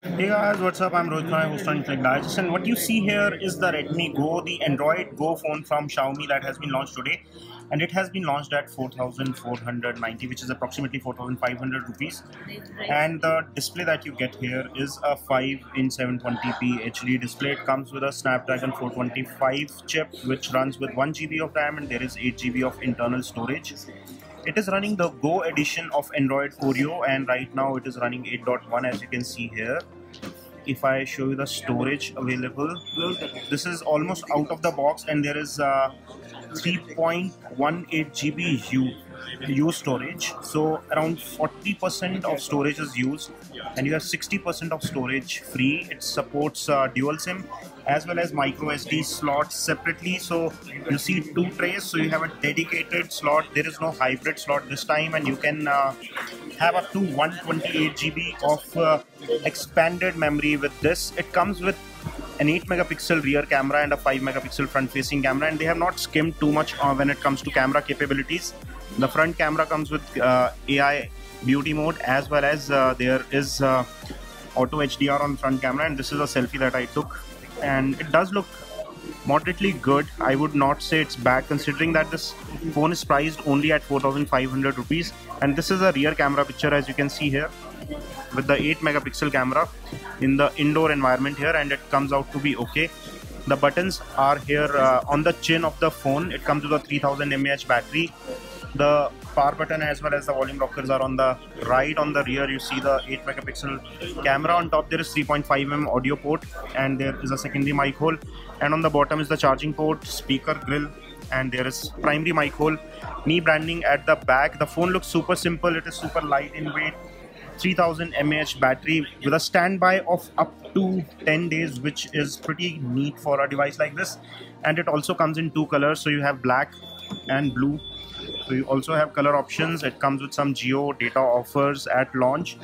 Hey guys, what's up? I'm Rohit Khurana, host on Intellect. And what you see here is the Redmi Go, the Android Go phone from Xiaomi that has been launched today. And it has been launched at 4,490, which is approximately 4,500 rupees. And the display that you get here is a 5-inch 720p HD display. It comes with a Snapdragon 425 chip, which runs with 1 GB of RAM, and there is 8 GB of internal storage. It is running the Go edition of Android Oreo, and right now it is running 8.1, as you can see here. If I show you the storage available, this is almost out of the box, and there is 3.18 GB U storage. So around 40% of storage is used, and you have 60% of storage free. It supports dual SIM as well as micro SD slots separately. So you see two trays, so you have a dedicated slot. There is no hybrid slot this time, and you can have up to 128 GB of expanded memory with this. It comes with an 8 megapixel rear camera and a 5 megapixel front facing camera, and they have not skimmed too much when it comes to camera capabilities. The front camera comes with AI beauty mode, as well as there is auto HDR on front camera, and this is a selfie that I took, and it does look moderately good. I would not say it's bad, considering that this phone is priced only at 4,500 rupees. And this is a rear camera picture, as you can see here, with the 8 megapixel camera in the indoor environment here, and it comes out to be okay. The buttons are here on the chin of the phone. It comes with a 3000 mAh battery. The power button as well as the volume rockers are on the right. On the rear you see the 8 megapixel camera. On top there is 3.5mm audio port, and there is a secondary mic hole, and on the bottom is the charging port, speaker grill, and there is primary mic hole. Mi branding at the back. The phone looks super simple. It is super light in weight. 3000 mAh battery with a standby of up to 10 days, which is pretty neat for a device like this. And it also comes in two colors, so you have black and blue. So you also have color options. It comes with some Geo data offers at launch.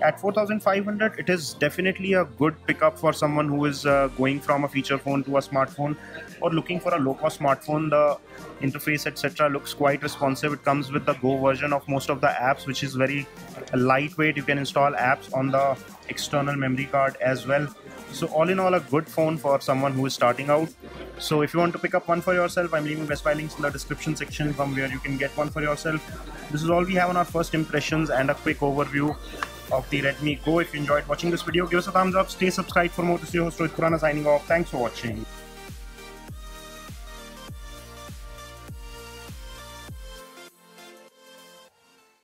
At 4,500, it is definitely a good pickup for someone who is going from a feature phone to a smartphone, or looking for a low-cost smartphone. The interface, etc., looks quite responsive. It comes with the Go version of most of the apps, which is very lightweight. You can install apps on the external memory card as well. So all in all, a good phone for someone who is starting out. So if you want to pick up one for yourself, I'm leaving Best Buy links in the description section from where you can get one for yourself. This is all we have on our first impressions and a quick overview of the Redmi Go. If you enjoyed watching this video, give us a thumbs up, stay subscribed for more. To see your host Rohit Khurana signing off. Thanks for watching.